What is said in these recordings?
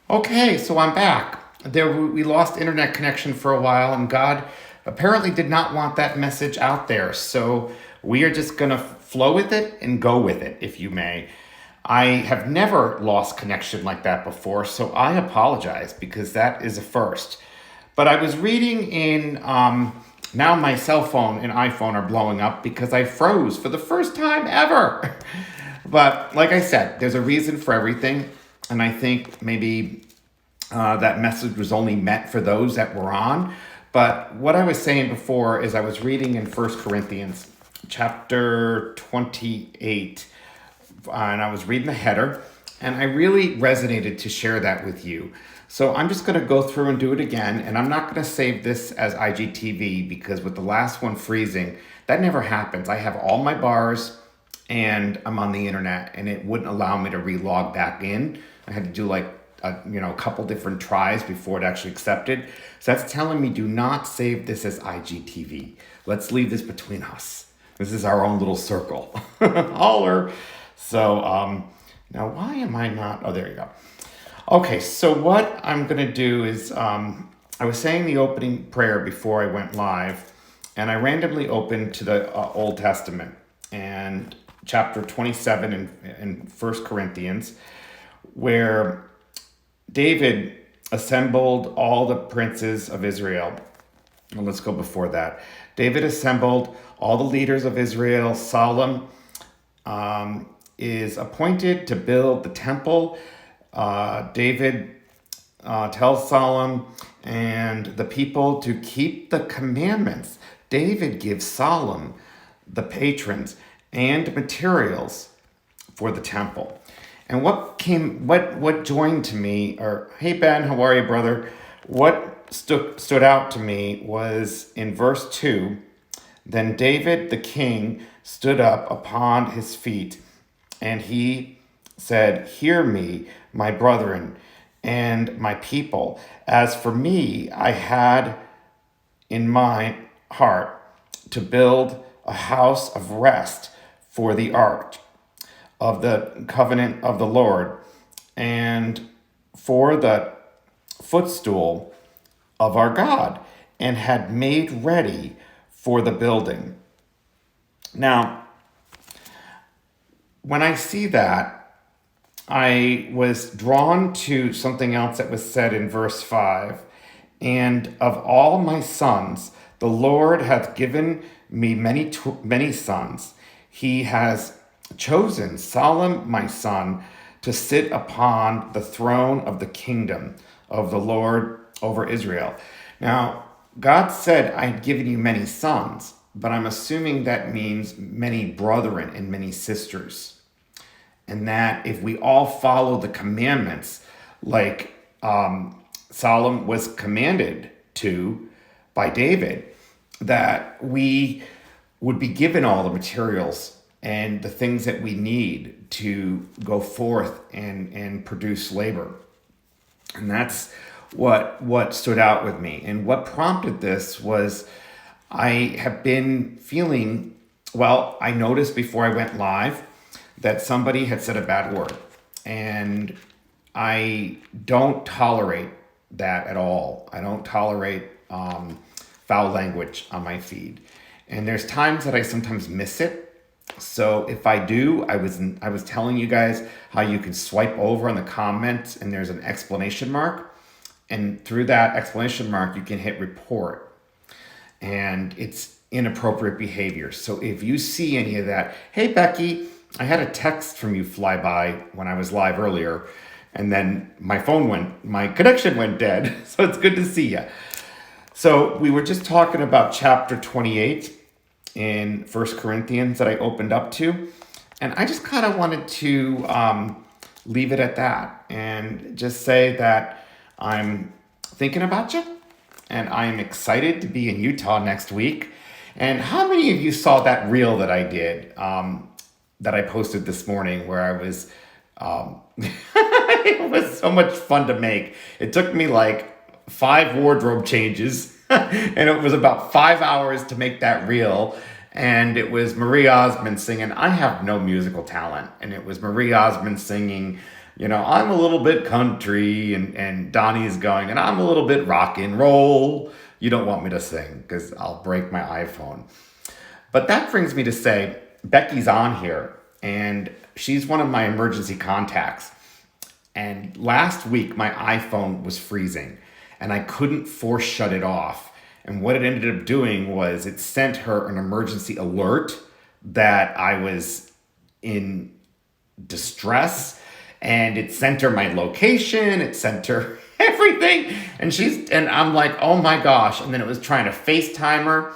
Okay, so I'm back. We lost internet connection for a while, and God apparently did not want that message out there. So we are just going to flow with it and go with it, if you may. I have never lost connection like that before, so I apologize because that is a first. But I was reading now my cell phone and iPhone are blowing up because I froze for the first time ever. But like I said, there's a reason for everything. And I think maybe that message was only meant for those that were on. But what I was saying before is I was reading in First Corinthians chapter 28, and I was reading the header, and I really resonated to share that with you. So I'm just going to go through and do it again, and I'm not going to save this as IGTV because with the last one freezing, that never happens. I have all my bars, and I'm on the internet, and it wouldn't allow me to relog back in. I had to do like a couple different tries before it actually accepted. So that's telling me do not save this as IGTV. Let's leave this between us. This is our own little circle. Holler. So now why am I not? Oh, there you go. Okay, so what I'm going to do is I was saying the opening prayer before I went live, and I randomly opened to the Old Testament and chapter 27 in 1 Corinthians, where David assembled all the princes of Israel. Well, let's go before that. David assembled all the leaders of Israel. Solomon is appointed to build the temple. David tells Solomon and the people to keep the commandments. David gives Solomon the patrons and materials for the temple. And what joined to me, or hey Ben, how are you, brother? What stood out to me was in verse 2, then David the king stood up upon his feet, and he said, hear me, my brethren, and my people. As for me, I had in my heart to build a house of rest for the ark of the covenant of the Lord, and for the footstool of our God, and had made ready for the building. Now, when I see that, I was drawn to something else that was said in verse 5. And of all my sons, the Lord hath given me many sons. He has chosen Solomon, my son, to sit upon the throne of the kingdom of the Lord over Israel. Now, God said, I had given you many sons, but I'm assuming that means many brethren and many sisters. And that if we all follow the commandments, like Solomon was commanded to by David, that we would be given all the materials and the things that we need to go forth and produce labor. And that's what stood out with me. And what prompted this was I have been feeling, well, I noticed before I went live that somebody had said a bad word. And I don't tolerate that at all. I don't tolerate foul language on my feed. And there's times that I sometimes miss it. So if I do, I was telling you guys how you can swipe over on the comments and there's an exclamation mark. And through that exclamation mark, you can hit report. And it's inappropriate behavior. So if you see any of that, hey, Becky, I had a text from you fly by when I was live earlier. And then my connection went dead. So it's good to see you. So we were just talking about chapter 28 in 1 Corinthians that I opened up to. And I just kind of wanted to leave it at that and just say that I'm thinking about you and I'm excited to be in Utah next week. And how many of you saw that reel that I did, that I posted this morning where I was, it was so much fun to make. It took me like 5 wardrobe changes and it was about 5 hours to make that reel. And it was Marie Osmond singing, I have no musical talent. And it was Marie Osmond singing I'm a little bit country, and Donnie's going, and I'm a little bit rock and roll. You don't want me to sing because I'll break my iPhone. But that brings me to say, Becky's on here, and she's one of my emergency contacts. And last week, my iPhone was freezing, and I couldn't force shut it off. And what it ended up doing was it sent her an emergency alert that I was in distress, and it sent her my location, it sent her everything. And I'm like, oh my gosh. And then it was trying to FaceTime her.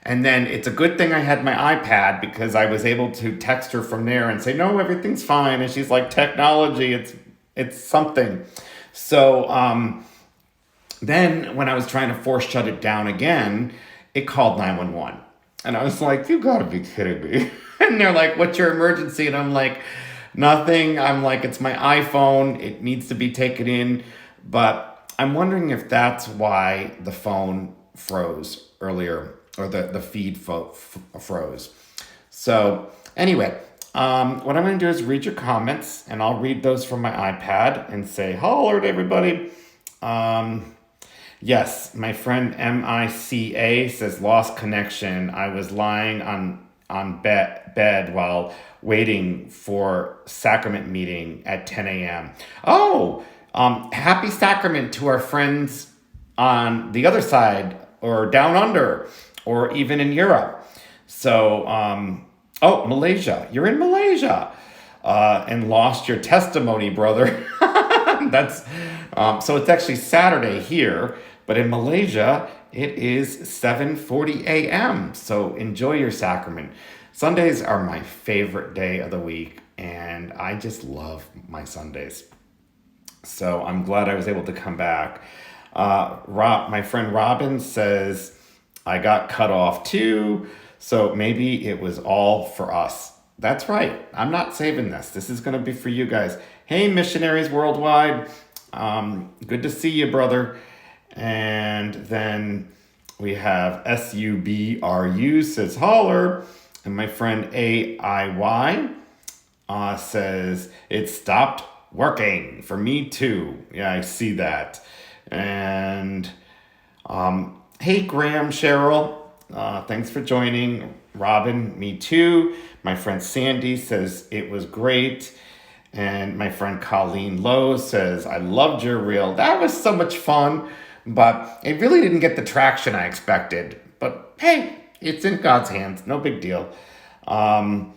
And then it's a good thing I had my iPad, because I was able to text her from there and say, no, everything's fine. And she's like, technology, it's something. So then when I was trying to force shut it down again, it called 911. And I was like, you gotta be kidding me. And they're like, what's your emergency? And I'm like, nothing. I'm like, it's my iPhone. It needs to be taken in. But I'm wondering if that's why the phone froze earlier, or the feed froze. So anyway, what I'm going to do is read your comments, and I'll read those from my iPad and say, holler to everybody. Yes, my friend MICA says, lost connection. I was lying on bed while waiting for sacrament meeting at 10 a.m. Oh, happy sacrament to our friends on the other side, or down under, or even in Europe. So, Malaysia. You're in Malaysia, and lost your testimony, brother. That's so it's actually Saturday here, but in Malaysia it is 7:40 a.m. So enjoy your sacrament. Sundays are my favorite day of the week, and I just love my Sundays. So I'm glad I was able to come back. My friend Robin says, I got cut off too, so maybe it was all for us. That's right. I'm not saving this. This is going to be for you guys. Hey, missionaries worldwide. Good to see you, brother. And then we have SUBRU says, holler. And my friend AIY says, it stopped working for me too. Yeah, I see that. And hey, Graham, Cheryl, thanks for joining. Robin, me too. My friend Sandy says it was great. And my friend Colleen Lowe says, I loved your reel. That was so much fun, but it really didn't get the traction I expected. But hey, it's in God's hands. No big deal. And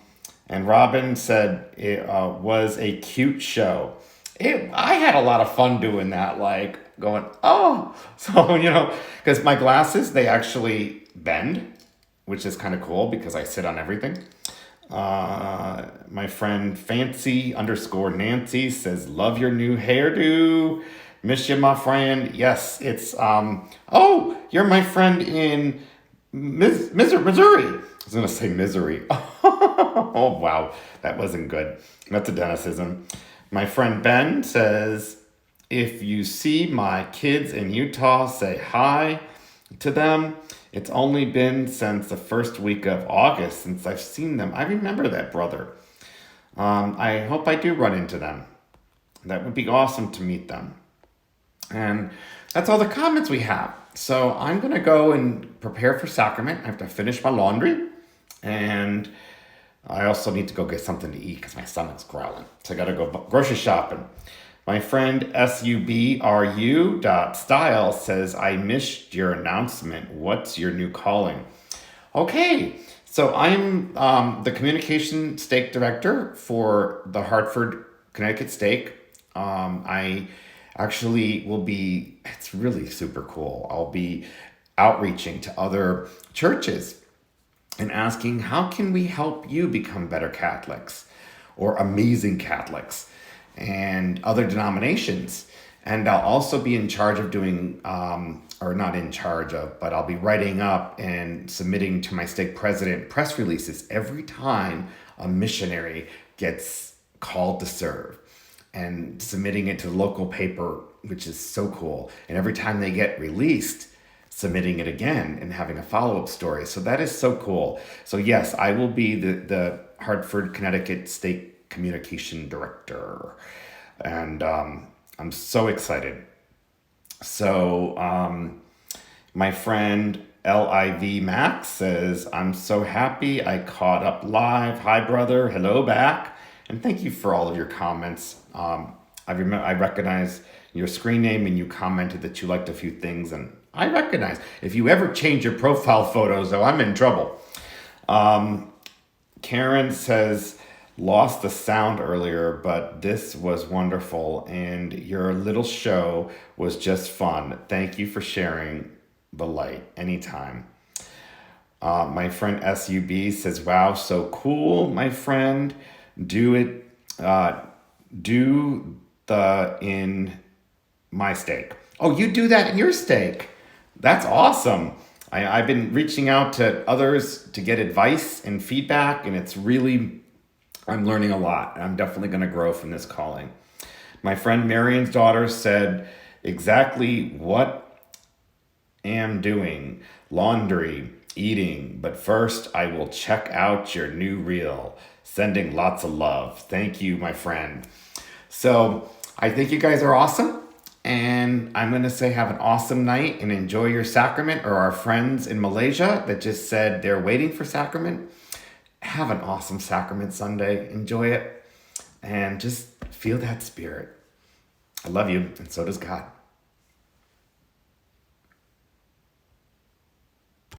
Robin said it was a cute show. I had a lot of fun doing that, like going, oh. So, because my glasses, they actually bend, which is kind of cool because I sit on everything. My friend Fancy_Nancy says, love your new hairdo. Miss you, my friend. Yes, it's, you're my friend in Missouri. I was going to say misery. Oh, wow. That wasn't good. That's a Dennisism. My friend Ben says, if you see my kids in Utah, say hi to them. It's only been since the first week of August since I've seen them. I remember that, brother. I hope I do run into them. That would be awesome to meet them. And that's all the comments we have. So I'm going to go and prepare for sacrament. I have to finish my laundry. And I also need to go get something to eat because my stomach's growling. So I got to go grocery shopping. My friend SUBRU.style says, I missed your announcement. What's your new calling? Okay, so I'm the communication stake director for the Hartford, Connecticut stake. I actually will be, it's really super cool. I'll be outreaching to other churches and asking, how can we help you become better Catholics or amazing Catholics? And other denominations. And I'll also be in charge of doing, or not in charge of, but I'll be writing up and submitting to my stake president press releases every time a missionary gets called to serve, and submitting it to the local paper, which is so cool. And every time they get released, submitting it again and having a follow-up story. So that is so cool. So yes, I will be the Hartford, Connecticut stake communication director. And I'm so excited. So my friend LIV Max says, I'm so happy I caught up live. Hi, brother. Hello back. And thank you for all of your comments. I recognize your screen name and you commented that you liked a few things. And I recognize if you ever change your profile photos, though, I'm in trouble. Karen says, lost the sound earlier, but this was wonderful. And your little show was just fun. Thank you for sharing the light anytime. My friend SUB says, wow, so cool, my friend. Do it, do the in my steak. Oh, you do that in your steak. That's awesome. I've been reaching out to others to get advice and feedback, and it's really, I'm learning a lot. I'm definitely going to grow from this calling. My friend Marion's daughter said, exactly what am doing, laundry, eating, but first I will check out your new reel. Sending lots of love. Thank you, my friend. So I think you guys are awesome. And I'm going to say have an awesome night and enjoy your sacrament, or our friends in Malaysia that just said they're waiting for sacrament. Have an awesome sacrament Sunday. Enjoy it and just feel that spirit. I love you, and so does God.